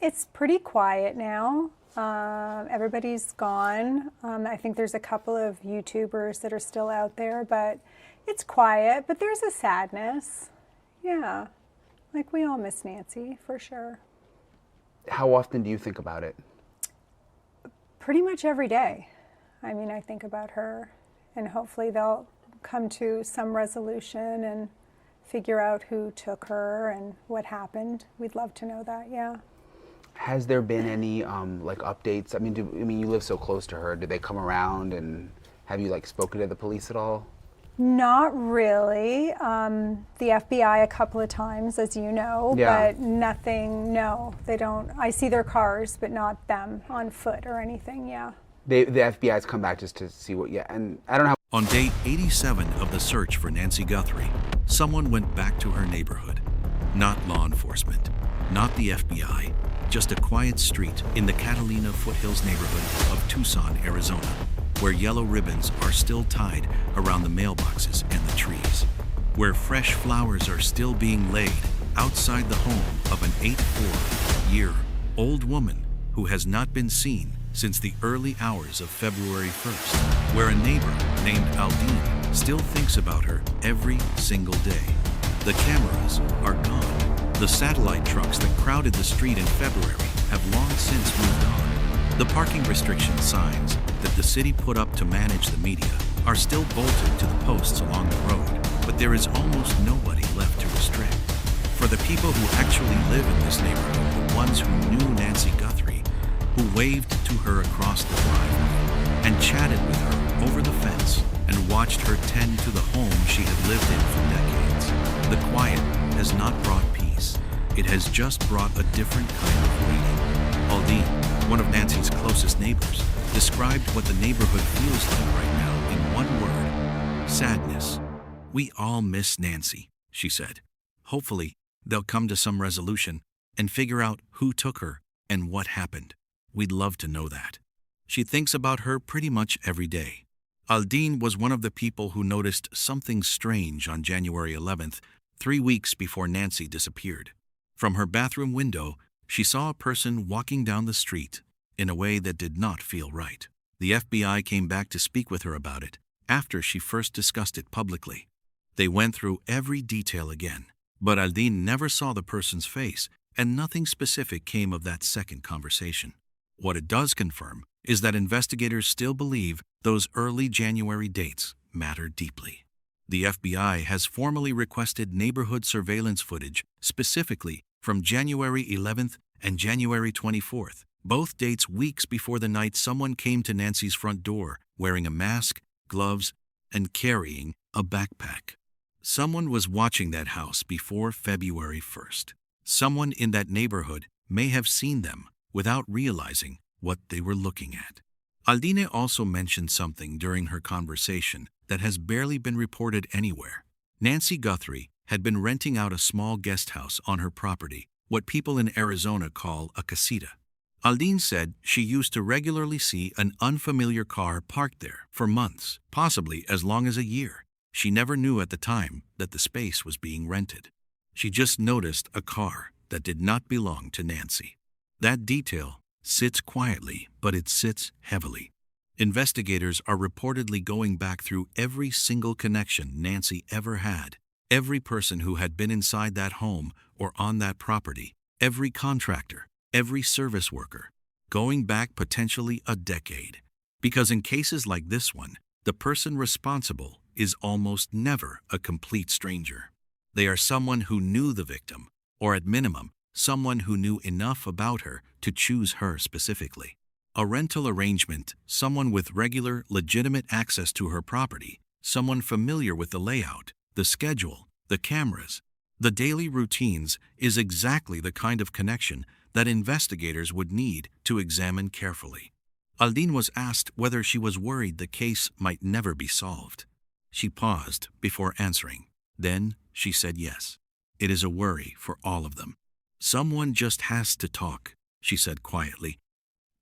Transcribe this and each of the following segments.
It's pretty quiet now. Everybody's gone. I think there's a couple of YouTubers that are still out there, but it's quiet. But there's a sadness. Yeah, like we all miss Nancy for sure. How often do you think about it? Pretty much every day. I mean, I think about her, and hopefully they'll come to some resolution and figure out who took her and what happened. We'd love to know that, yeah. Has there been any like updates? I mean, you live so close to her. Do they come around and have you like spoken to the police at all? Not really. The FBI a couple of times, as you know, Yeah. but nothing, no, they don't. I see their cars, but not them on foot or anything, yeah. The FBI's come back just to see what. Yeah, and I don't know. On day 87 of the search for Nancy Guthrie, someone went back to her neighborhood. Not law enforcement, not the FBI, just a quiet street in the Catalina Foothills neighborhood of Tucson, Arizona, where yellow ribbons are still tied around the mailboxes and the trees, where fresh flowers are still being laid outside the home of an 84-year-old woman who has not been seen since the early hours of February 1st, where a neighbor named Aldine still thinks about her every single day. The cameras are gone. The satellite trucks that crowded the street in February have long since moved on. The parking restriction signs that the city put up to manage the media are still bolted to the posts along the road, but there is almost nobody left to restrict. For the people who actually live in this neighborhood, the ones who knew Nancy Guthrie, who waved to her across the driveway and chatted with her over the fence and watched her tend to the home she had lived in for decades. The quiet has not brought peace. It has just brought a different kind of waiting. Aldine, one of Nancy's closest neighbors, described what the neighborhood feels like right now in one word: sadness. "We all miss Nancy," she said. "Hopefully, they'll come to some resolution and figure out who took her and what happened. We'd love to know that." She thinks about her pretty much every day. Aldine was one of the people who noticed something strange on January 11th, 3 weeks before Nancy disappeared. From her bathroom window, she saw a person walking down the street in a way that did not feel right. The FBI came back to speak with her about it after she first discussed it publicly. They went through every detail again, but Aldine never saw the person's face, and nothing specific came of that second conversation. What it does confirm is that investigators still believe those early January dates matter deeply. The FBI has formally requested neighborhood surveillance footage specifically from January 11th and January 24th, both dates weeks before the night someone came to Nancy's front door wearing a mask, gloves, and carrying a backpack. Someone was watching that house before February 1st. Someone in that neighborhood may have seen them without realizing what they were looking at. Aldine also mentioned something during her conversation that has barely been reported anywhere. Nancy Guthrie had been renting out a small guest house on her property, what people in Arizona call a casita. Aldine said she used to regularly see an unfamiliar car parked there for months, possibly as long as a year. She never knew at the time that the space was being rented. She just noticed a car that did not belong to Nancy. That detail sits quietly, but it sits heavily. Investigators are reportedly going back through every single connection Nancy ever had, every person who had been inside that home or on that property, every contractor, every service worker, going back potentially a decade. Because in cases like this one, the person responsible is almost never a complete stranger. They are someone who knew the victim, or at minimum, someone who knew enough about her to choose her specifically. A rental arrangement, someone with regular, legitimate access to her property, someone familiar with the layout, the schedule, the cameras, the daily routines is exactly the kind of connection that investigators would need to examine carefully. Aldine was asked whether she was worried the case might never be solved. She paused before answering. Then she said yes. It is a worry for all of them. "Someone just has to talk," she said quietly.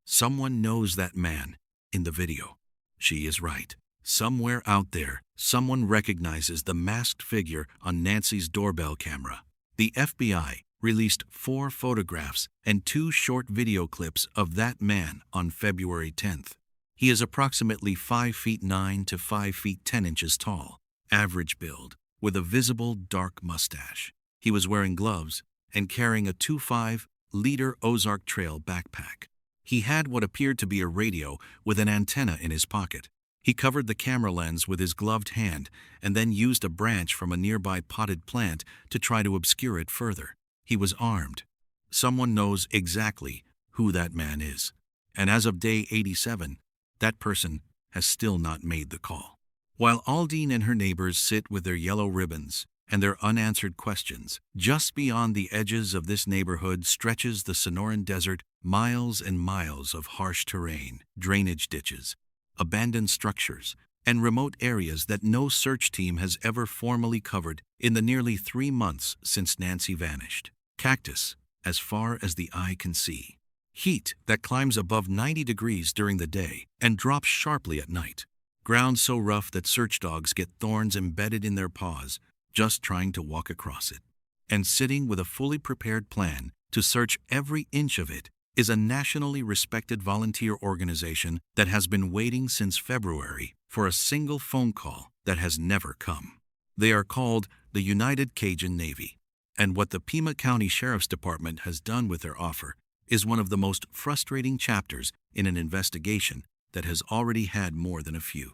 "Someone knows that man in the video." She is right. Somewhere out there, someone recognizes the masked figure on Nancy's doorbell camera. The FBI released 4 photographs and 2 short video clips of that man on February 10th. He is approximately 5 feet 9 to 5 feet 10 inches tall, average build, with a visible dark mustache. He was wearing gloves and carrying a 2.5-liter Ozark Trail backpack. He had what appeared to be a radio with an antenna in his pocket. He covered the camera lens with his gloved hand and then used a branch from a nearby potted plant to try to obscure it further. He was armed. Someone knows exactly who that man is. And as of day 87, that person has still not made the call. While Aldine and her neighbors sit with their yellow ribbons and their unanswered questions, just beyond the edges of this neighborhood stretches the Sonoran Desert, miles and miles of harsh terrain, drainage ditches, abandoned structures, and remote areas that no search team has ever formally covered in the nearly 3 months since Nancy vanished. Cactus, as far as the eye can see. Heat that climbs above 90 degrees during the day and drops sharply at night. Ground so rough that search dogs get thorns embedded in their paws just trying to walk across it. And sitting with a fully prepared plan to search every inch of it is a nationally respected volunteer organization that has been waiting since February for a single phone call that has never come. They are called the United Cajun Navy, and what the Pima County Sheriff's Department has done with their offer is one of the most frustrating chapters in an investigation that has already had more than a few.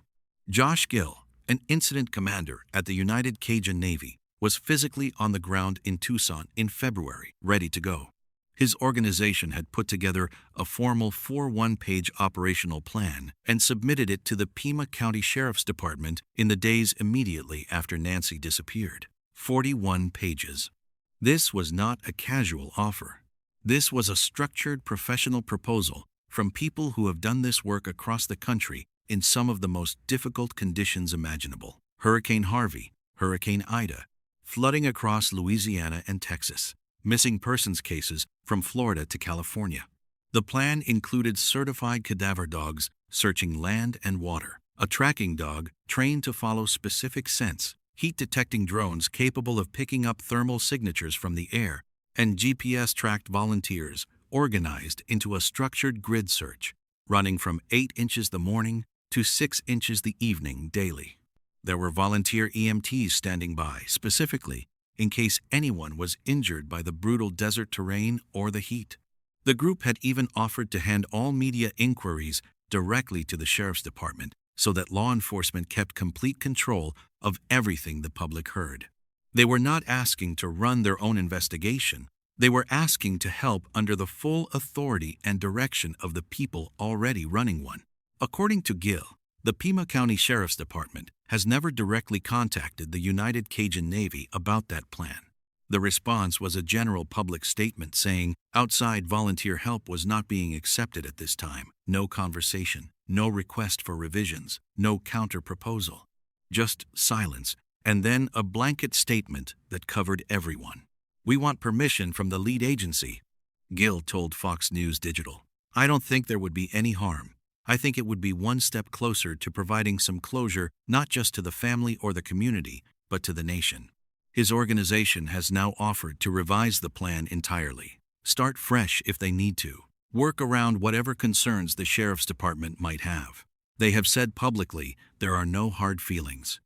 Josh Gill, an incident commander at the United Cajun Navy, was physically on the ground in Tucson in February, ready to go. His organization had put together a formal 41-page operational plan and submitted it to the Pima County Sheriff's Department in the days immediately after Nancy disappeared. 41 pages. This was not a casual offer. This was a structured professional proposal from people who have done this work across the country in some of the most difficult conditions imaginable. Hurricane Harvey, Hurricane Ida, flooding across Louisiana and Texas, missing persons cases from Florida to California. The plan included certified cadaver dogs searching land and water, a tracking dog trained to follow specific scents, heat-detecting drones capable of picking up thermal signatures from the air, and GPS-tracked volunteers organized into a structured grid search, running from 8 inches the morning to 6 inches the evening daily. There were volunteer EMTs standing by, specifically in case anyone was injured by the brutal desert terrain or the heat. The group had even offered to hand all media inquiries directly to the Sheriff's Department so that law enforcement kept complete control of everything the public heard. They were not asking to run their own investigation. They were asking to help under the full authority and direction of the people already running one. According to Gill, the Pima County Sheriff's Department has never directly contacted the United Cajun Navy about that plan. The response was a general public statement saying outside volunteer help was not being accepted at this time. No conversation, no request for revisions, no counter-proposal. Just silence, and then a blanket statement that covered everyone. "We want permission from the lead agency," Gill told Fox News Digital. "I don't think there would be any harm. I think it would be one step closer to providing some closure not just to the family or the community, but to the nation." His organization has now offered to revise the plan entirely. Start fresh if they need to. Work around whatever concerns the Sheriff's Department might have. They have said publicly there are no hard feelings.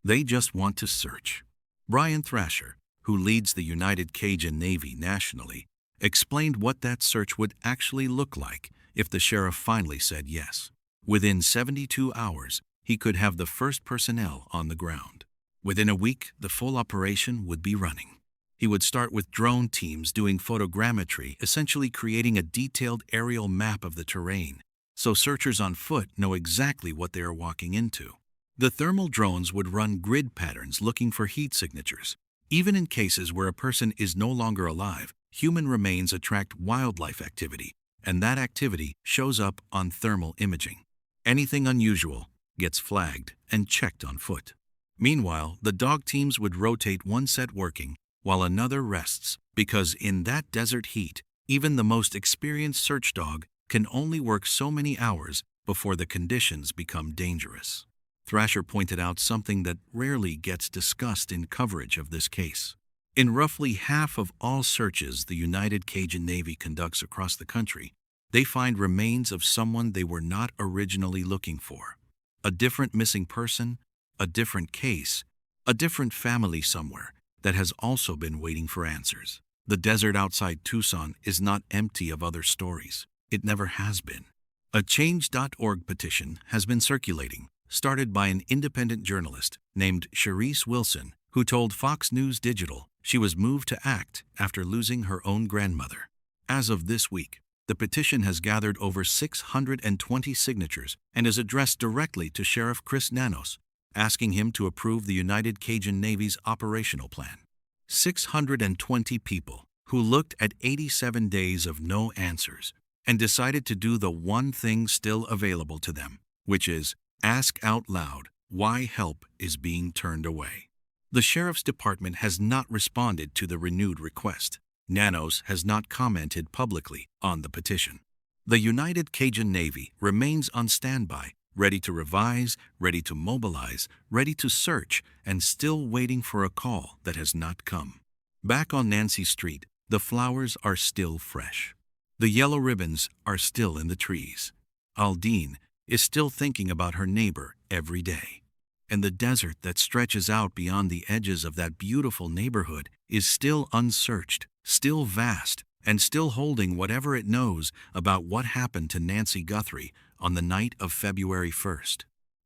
They just want to search. Brian Thrasher, who leads the United Cajun Navy nationally, explained what that search would actually look like if the sheriff finally said yes. Within 72 hours, he could have the first personnel on the ground. Within a week, the full operation would be running. He would start with drone teams doing photogrammetry, essentially creating a detailed aerial map of the terrain, so searchers on foot know exactly what they are walking into. The thermal drones would run grid patterns looking for heat signatures. Even in cases where a person is no longer alive, human remains attract wildlife activity, and that activity shows up on thermal imaging. Anything unusual gets flagged and checked on foot. Meanwhile, the dog teams would rotate one set working while another rests, because in that desert heat, even the most experienced search dog can only work so many hours before the conditions become dangerous. Thrasher pointed out something that rarely gets discussed in coverage of this case. In roughly half of all searches the United Cajun Navy conducts across the country, they find remains of someone they were not originally looking for. A different missing person, a different case, a different family somewhere that has also been waiting for answers. The desert outside Tucson is not empty of other stories. It never has been. A Change.org petition has been circulating, started by an independent journalist named Charisse Wilson, who told Fox News Digital she was moved to act after losing her own grandmother. As of this week, the petition has gathered over 620 signatures and is addressed directly to Sheriff Chris Nanos, asking him to approve the United Cajun Navy's operational plan. 620 people who looked at 87 days of no answers and decided to do the one thing still available to them, which is ask out loud why help is being turned away. The Sheriff's Department has not responded to the renewed request. Nanos has not commented publicly on the petition. The United Cajun Navy remains on standby, ready to revise, ready to mobilize, ready to search, and still waiting for a call that has not come. Back on Nancy Street, the flowers are still fresh. The yellow ribbons are still in the trees. Aldine is still thinking about her neighbor every day. And the desert that stretches out beyond the edges of that beautiful neighborhood is still unsearched, still vast, and still holding whatever it knows about what happened to Nancy Guthrie on the night of February 1st.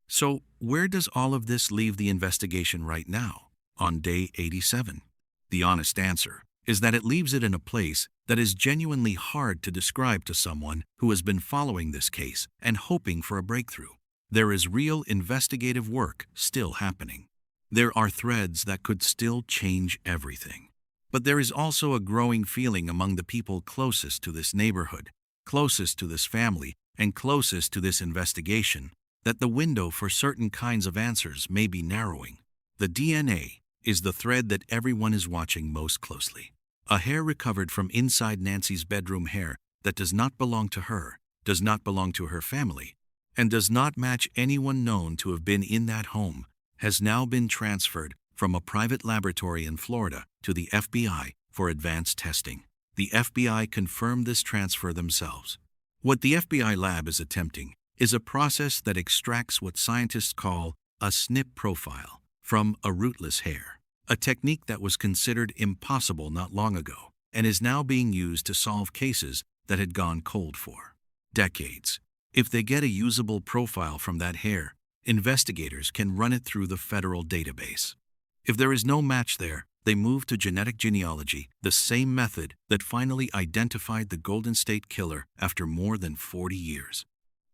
So, where does all of this leave the investigation right now, on day 87? The honest answer is that it leaves it in a place that is genuinely hard to describe to someone who has been following this case and hoping for a breakthrough. There is real investigative work still happening. There are threads that could still change everything. But there is also a growing feeling among the people closest to this neighborhood, closest to this family, and closest to this investigation, that the window for certain kinds of answers may be narrowing. The DNA is the thread that everyone is watching most closely. A hair recovered from inside Nancy's bedroom hair that does not belong to her, does not belong to her family, and does not match anyone known to have been in that home, has now been transferred from a private laboratory in Florida to the FBI for advanced testing. The FBI confirmed this transfer themselves. What the FBI lab is attempting is a process that extracts what scientists call a snip profile from a rootless hair, a technique that was considered impossible not long ago and is now being used to solve cases that had gone cold for decades. If they get a usable profile from that hair, investigators can run it through the federal database. If there is no match there, they move to genetic genealogy, the same method that finally identified the Golden State Killer after more than 40 years.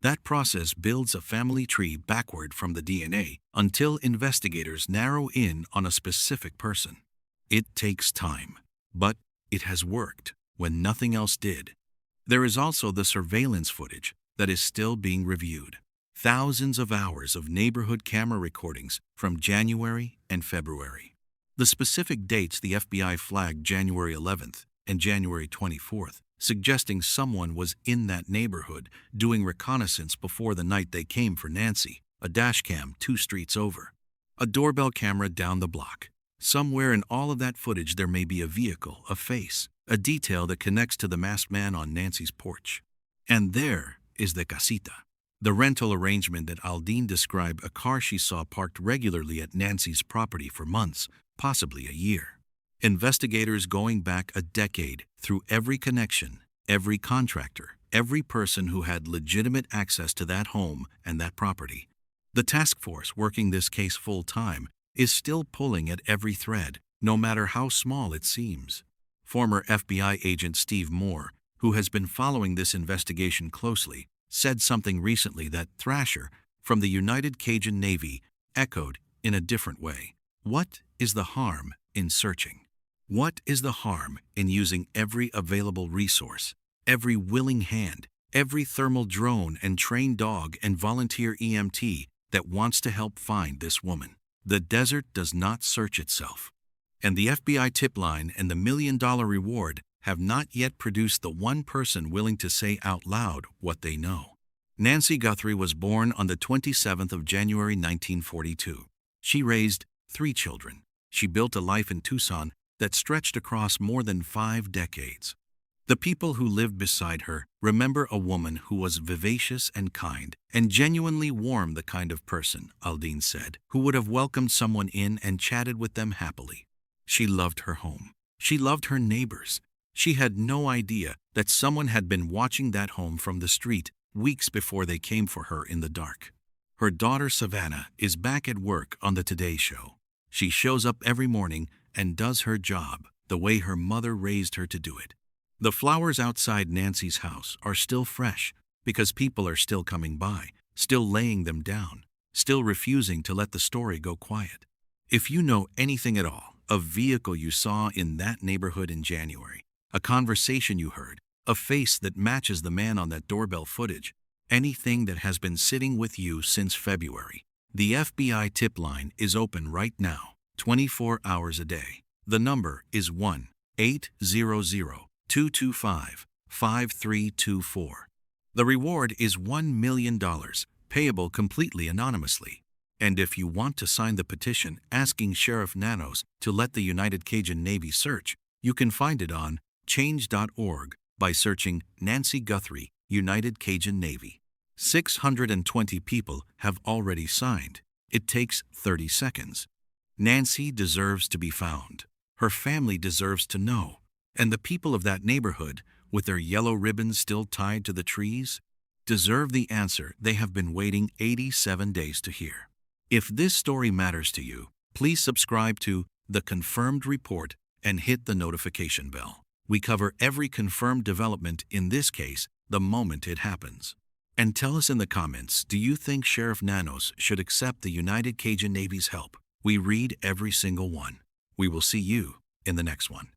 That process builds a family tree backward from the DNA until investigators narrow in on a specific person. It takes time, but it has worked when nothing else did. There is also the surveillance footage that is still being reviewed. Thousands of hours of neighborhood camera recordings from January and February. The specific dates the FBI flagged January 11th and January 24th, suggesting someone was in that neighborhood doing reconnaissance before the night they came for Nancy, a dash cam 2 streets over, a doorbell camera down the block. Somewhere in all of that footage there may be a vehicle, a face, a detail that connects to the masked man on Nancy's porch. And there is the casita, the rental arrangement that Aldine described, a car she saw parked regularly at Nancy's property for months, possibly a year. Investigators going back a decade through every connection, every contractor, every person who had legitimate access to that home and that property. The task force working this case full-time is still pulling at every thread, no matter how small it seems. Former FBI agent Steve Moore, who has been following this investigation closely, said something recently that Thrasher, from the United Cajun Navy, echoed in a different way. What is the harm in searching? What is the harm in using every available resource, every willing hand, every thermal drone and trained dog and volunteer EMT that wants to help find this woman? The desert does not search itself. And the FBI tip line and the $1 million reward have not yet produced the one person willing to say out loud what they know. Nancy Guthrie was born on the 27th of January 1942. She raised 3 children. She built a life in Tucson that stretched across more than 5 decades. The people who lived beside her remember a woman who was vivacious and kind, and genuinely warm, the kind of person, Aldine said, who would have welcomed someone in and chatted with them happily. She loved her home. She loved her neighbors. She had no idea that someone had been watching that home from the street weeks before they came for her in the dark. Her daughter Savannah is back at work on the Today Show. She shows up every morning and does her job the way her mother raised her to do it. The flowers outside Nancy's house are still fresh because people are still coming by, still laying them down, still refusing to let the story go quiet. If you know anything at all, a vehicle you saw in that neighborhood in January, a conversation you heard, a face that matches the man on that doorbell footage, anything that has been sitting with you since February, the FBI tip line is open right now, 24 hours a day. The number is 1-800-225-5324. The reward is $1 million, payable completely anonymously. And if you want to sign the petition asking Sheriff Nanos to let the United Cajun Navy search, you can find it on change.org by searching Nancy Guthrie, United Cajun Navy. 620 people have already signed. It takes 30 seconds. Nancy deserves to be found. Her family deserves to know. And the people of that neighborhood, with their yellow ribbons still tied to the trees, deserve the answer they have been waiting 87 days to hear. If this story matters to you, please subscribe to The Confirmed Report and hit the notification bell. We cover every confirmed development in this case the moment it happens. And tell us in the comments, do you think Sheriff Nanos should accept the United Cajun Navy's help? We read every single one. We will see you in the next one.